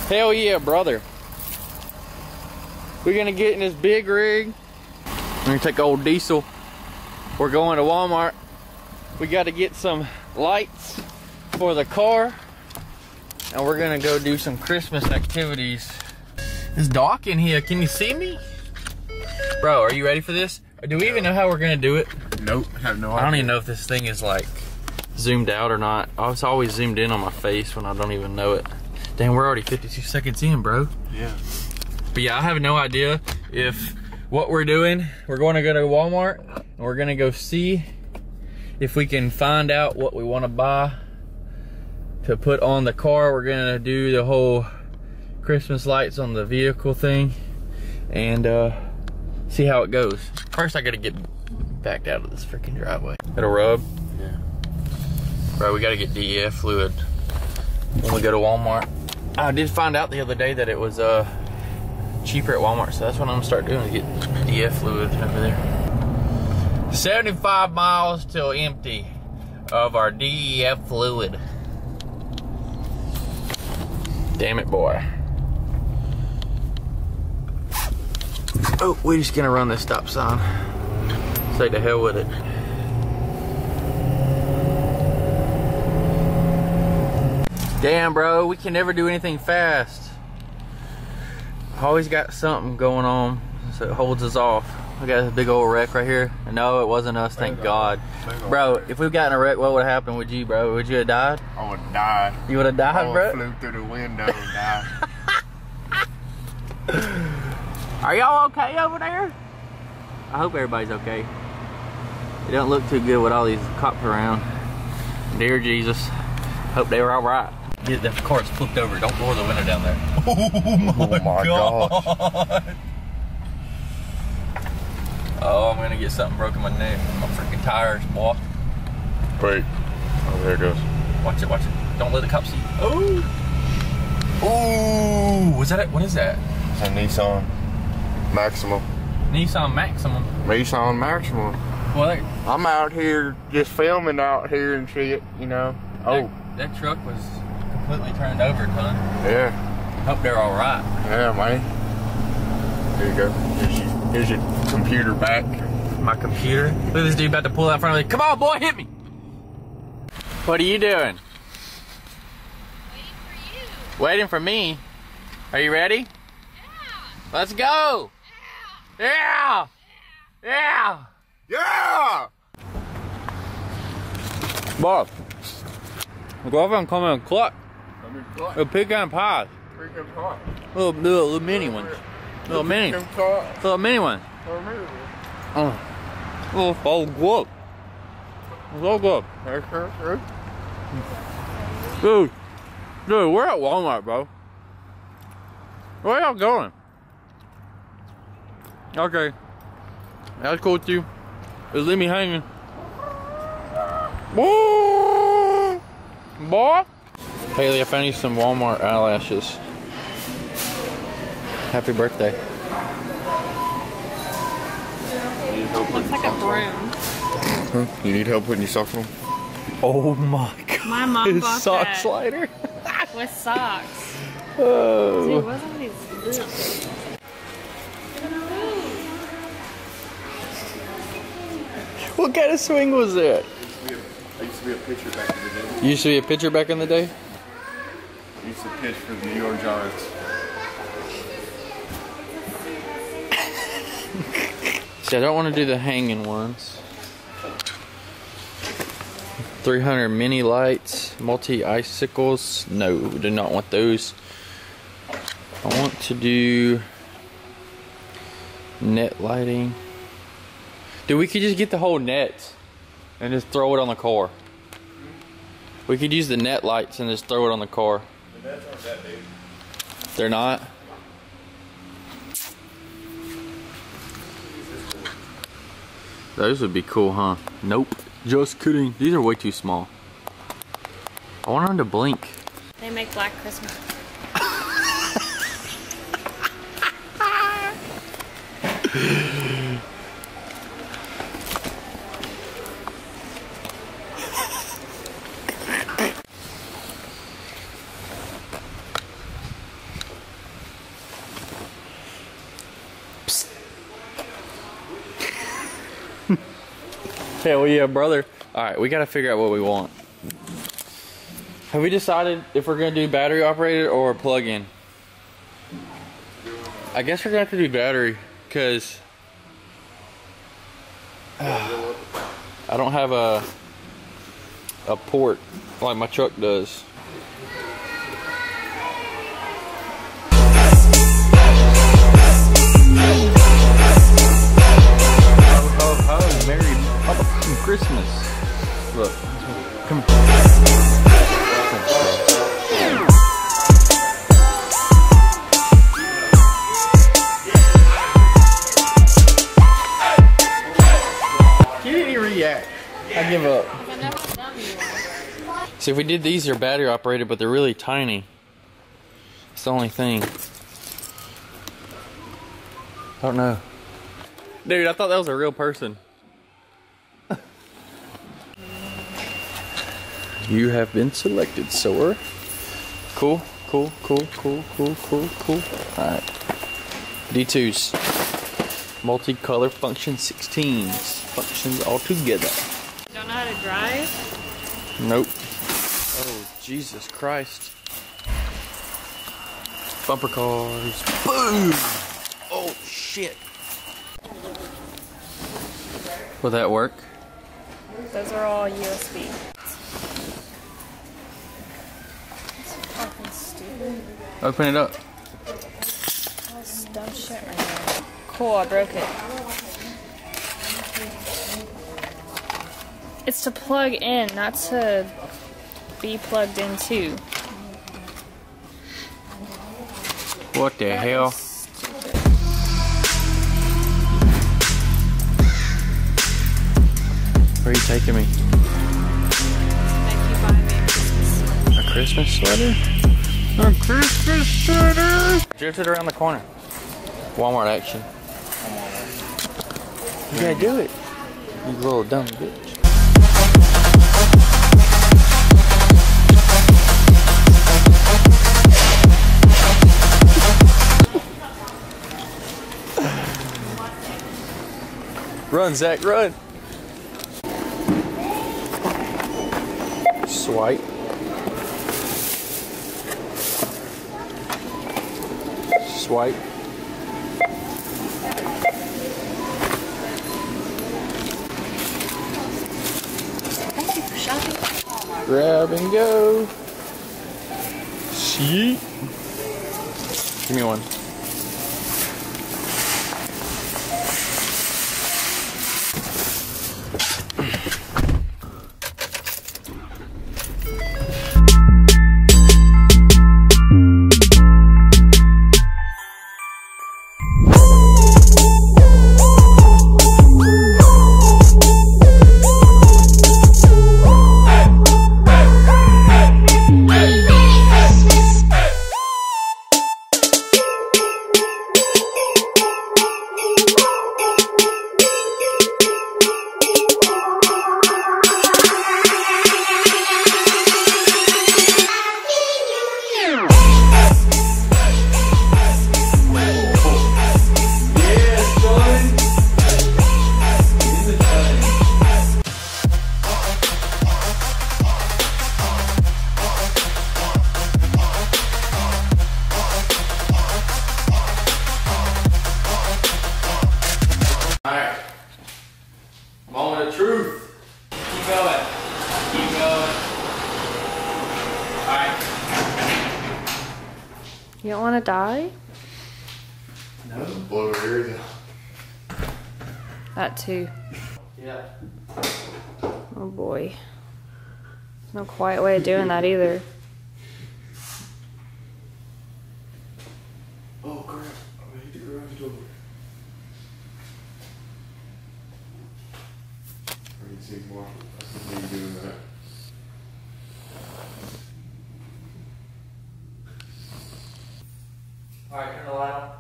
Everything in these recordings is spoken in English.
Hell yeah, brother. We're gonna get in this big rig. We're gonna take old diesel. We're going to Walmart. We gotta get some lights for the car. And we're gonna go do some Christmas activities. It's dark in here, can you see me? Bro, are you ready for this? Or do we even know how we're gonna do it? Nope, have no idea. I don't even know if this thing is like zoomed out or not. It's always zoomed in on my face when I don't even know it. Dang, we're already 52 seconds in, bro. Yeah. But yeah, I have no idea if what we're doing. We're going to go to Walmart and we're gonna go see if we can find out what we want to buy to put on the car. We're gonna do the whole Christmas lights on the vehicle thing and see how it goes. First I gotta get backed out of this freaking driveway. It'll rub. Yeah. Bro, we gotta get DEF fluid when we go to Walmart. I did find out the other day that it was cheaper at Walmart, so that's what I'm gonna start doing, to get DEF fluid over there. 75 miles till empty of our DEF fluid. Damn it, boy. Oh, we're just gonna run this stop sign. Say to hell with it. Damn, bro, we can never do anything fast. Always got something going on, so it holds us off. We got this big old wreck right here. No, it wasn't us, thank God. Bro, if we've gotten a wreck, what would have happened with you, bro? Would you have died? I would have died. You would have died, bro? I flew through the window and died. Are y'all okay over there? I hope everybody's okay. It don't look too good with all these cops around. Dear Jesus, hope they were all right. Get the car's flipped over. Don't roll the window down there. Oh my God. Oh, I'm gonna get something broken in my neck. My freaking tires, boy. Wait. Oh, there it goes. Watch it, watch it. Don't let the cops see you. Oh. Oh, was that it? What is that? It's a Nissan Maxima. Nissan Maxima. Nissan Maxima. Well, I'm out here just filming out here and shit, you know. Oh. That truck was completely turned over, ton. Yeah. Hope they're all right. Yeah, man. There you go. Here's your computer back. My computer? Look at this dude about to pull out in front of me. Come on, boy, hit me. What are you doing? Waiting for you. Waiting for me? Are you ready? Yeah. Let's go. Yeah. Yeah. Yeah. Yeah! Bob. Go over and come in and cluck. A pecan pie. Freaking hot. Little mini ones. Little mini ones. Oh, so good. So good. Dude, we're at Walmart, bro. Where y'all going? Okay. That's cool with you. Just leave me hanging. Boy! Boy! Haley, I found you some Walmart eyelashes. Happy birthday. Looks like a broom. Huh? You need help putting your socks on? Oh my God. My mom bought sock that slider. with socks. Oh. Dude, what's all these? What kind of swing was that? I used to be a pitcher back in the day. You used to be a pitcher back in the day? I used to pitch for the New York Giants. See, I don't want to do the hanging ones. 300 mini lights, multi-icicles. No, do not want those. I want to do net lighting. Dude, we could just get the whole net and just throw it on the car. We could use the net lights and just throw it on the car. The nets aren't that big. They're not? Those would be cool, huh? Nope. Just kidding. These are way too small. I want them to blink. They make Black Christmas. Hell yeah, brother. All right, we gotta figure out what we want. Have we decided if we're gonna do battery operated or plug-in? I guess we're gonna have to do battery, cause I don't have a port like my truck does. Oh, Merry motherfucking Christmas. Look, come He didn't even react. I give up. See, if we did these, they're battery operated, but they're really tiny. It's the only thing. I don't know. Dude, I thought that was a real person. You have been selected, sir. Cool, cool, cool, cool, cool, cool, cool. Alright. D2s. Multicolor function 16s. Functions all together. Don't know how to drive? Nope. Oh, Jesus Christ. Bumper cars. Boom! Oh, shit. Will that work? Those are all USB. It's fucking stupid. Open it up. All this dumb shit right now. Cool, I broke it. It's to plug in, not to be plugged into. What the hell? Where are you taking me? Make you buy me A Christmas sweater? A Christmas sweater! Drift it around the corner. Walmart action. You gotta do it. You little dumb bitch. Run, Zach, run. Swipe. Swipe. Thank you for shopping. Grab and go. See? Give me one. Moment of truth. Keep going. Keep going. Alright. You don't want to die? No. Blow her ears out. That too. Yeah. Oh boy. No quiet way of doing that either. Oh crap. I hit the garage door. I can see more. I can see you doing that. Alright, turn the light on.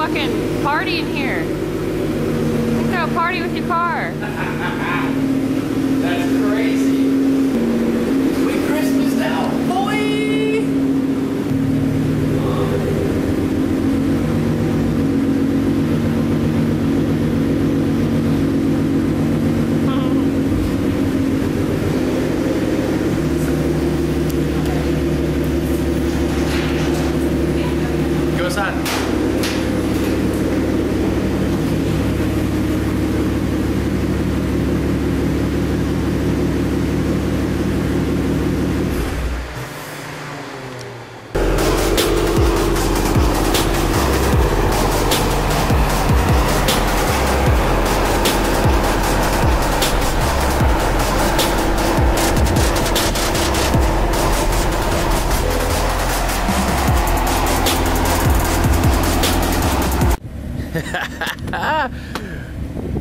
fucking party in here. Let's go party with your car. That's crazy. We Christmas now, boy! Go inside.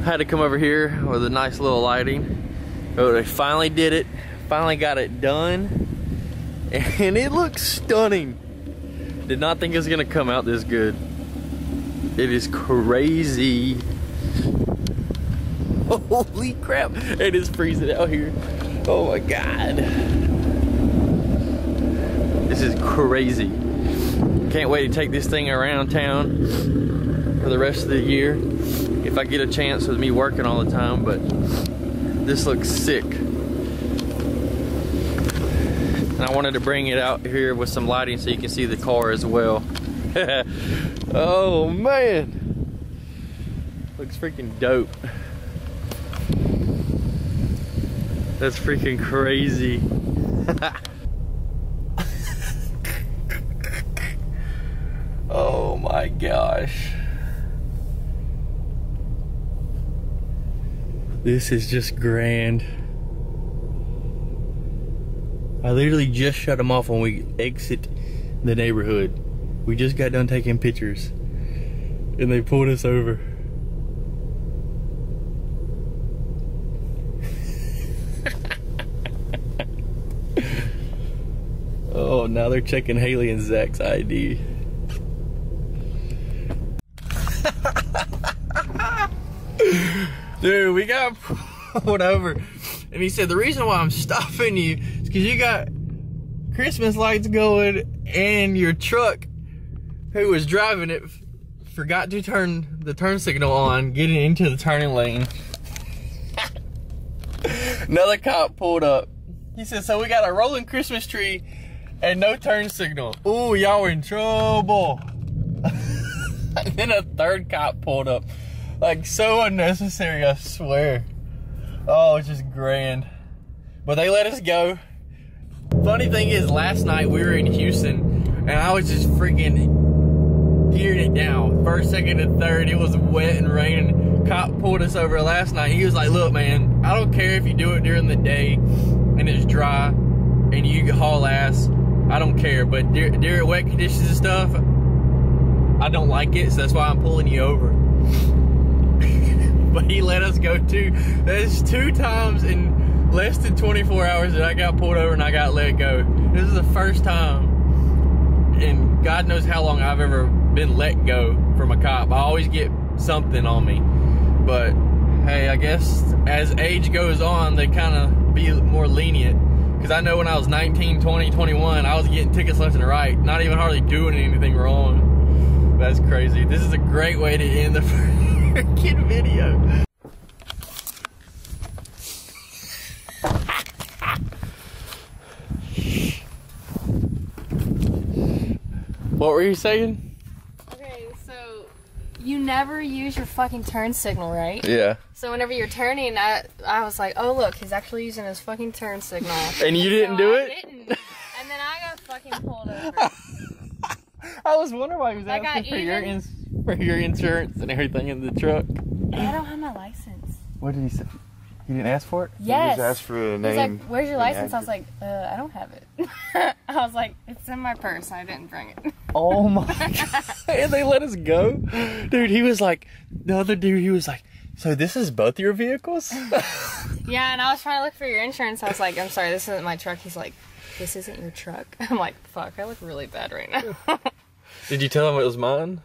Had to come over here with a nice little lighting. Oh, they finally did it. Finally got it done. And it looks stunning. Did not think it was gonna come out this good. It is crazy. Holy crap. It is freezing out here. Oh my God. This is crazy. Can't wait to take this thing around town for the rest of the year. If I get a chance with me working all the time, but this looks sick. And I wanted to bring it out here with some lighting so you can see the car as well. Oh man, looks freaking dope. That's freaking crazy. Oh my gosh. This is just grand. I literally just shut them off when we exit the neighborhood. We just got done taking pictures and they pulled us over. Oh, now they're checking Haley and Zach's ID. Dude, we got pulled over, and he said the reason why I'm stopping you is because you got Christmas lights going, and your truck, who was driving it, forgot to turn the turn signal on, getting into the turning lane. Another cop pulled up. He said, so we got a rolling Christmas tree and no turn signal. Ooh, y'all were in trouble. And then a third cop pulled up. Like, so unnecessary, I swear. Oh, it's just grand. But they let us go. Funny thing is, last night we were in Houston, and I was just freaking gearing it down. First, second, and third, it was wet and raining. Cop pulled us over last night. He was like, look, man, I don't care if you do it during the day and it's dry and you haul ass. I don't care. But during wet conditions and stuff, I don't like it, so that's why I'm pulling you over. But he let us go too. That's 2 times in less than 24 hours that I got pulled over and I got let go. This is the first time in God knows how long I've ever been let go from a cop. I always get something on me. But hey, I guess as age goes on, they kind of be more lenient. Because I know when I was 19, 20, 21, I was getting tickets left and right, not even hardly doing anything wrong. That's crazy. This is a great way to end the freaking video. What were you saying? Okay, so you never use your fucking turn signal, right? Yeah. So whenever you're turning, I was like, oh look, he's actually using his fucking turn signal. And you didn't do it? I didn't. And then I got fucking pulled over. I was wondering why he was asking for your insurance and everything in the truck. I don't have my license. What did he say? You didn't ask for it? Yes. You just asked for the name. He's like, where's your license? I was like, I don't have it. I was like, it's in my purse. I didn't bring it. Oh my God. And they let us go? Dude, he was like, the other dude, he was like, so this is both your vehicles? Yeah, and I was trying to look for your insurance. I was like, I'm sorry, this isn't my truck. He's like, this isn't your truck. I'm like, fuck, I look really bad right now. Did you tell him it was mine?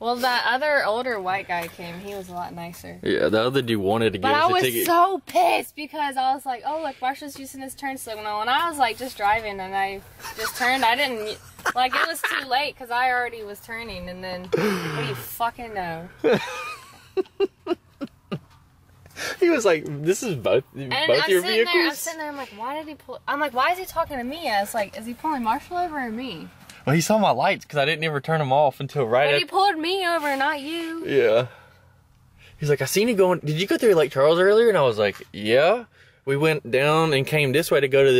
Well, that other older white guy came. He was a lot nicer. Yeah, the other dude wanted to give us a ticket. But I was so pissed because I was like, oh, look, Marshall's using his turn signal. And I was like just driving and I just turned. I didn't, like it was too late because I already was turning. And then, what do you fucking know? He was like, this is both your vehicles? I'm sitting there, I'm like, why did he pull? I'm like, why is he talking to me? I was like, is he pulling Marshall over or me? Well, he saw my lights because I didn't ever turn them off until right But he pulled me over, not you. Yeah. He's like, I seen you going, did you go through Lake Charles earlier? And I was like, yeah. We went down and came this way to go to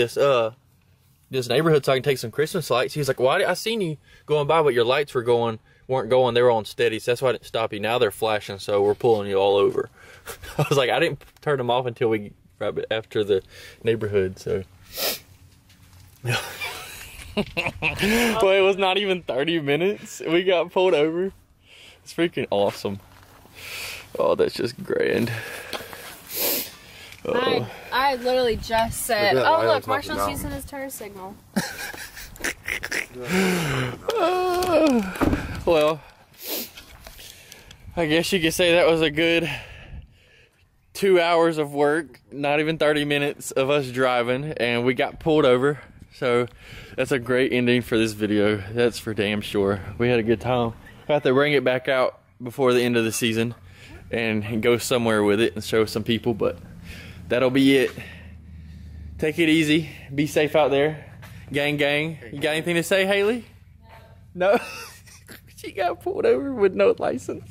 this neighborhood so I can take some Christmas lights. He was like, why? I seen you going by, but your lights weren't going. They were on steady, so that's why I didn't stop you. Now they're flashing, so we're pulling you all over. I was like, I didn't turn them off until right after the neighborhood, so. Well, it was not even 30 minutes. We got pulled over. It's freaking awesome. Oh, that's just grand. I literally just said, oh look, Marshall's using his turn signal. Well, I guess you could say that was a good 2 hours of work, not even 30 minutes of us driving, and we got pulled over. So that's a great ending for this video. That's for damn sure. We had a good time. I have to bring it back out before the end of the season and go somewhere with it and show some people, but that'll be it. Take it easy. Be safe out there. Gang, gang. You got anything to say, Haley? No? She got pulled over with no license.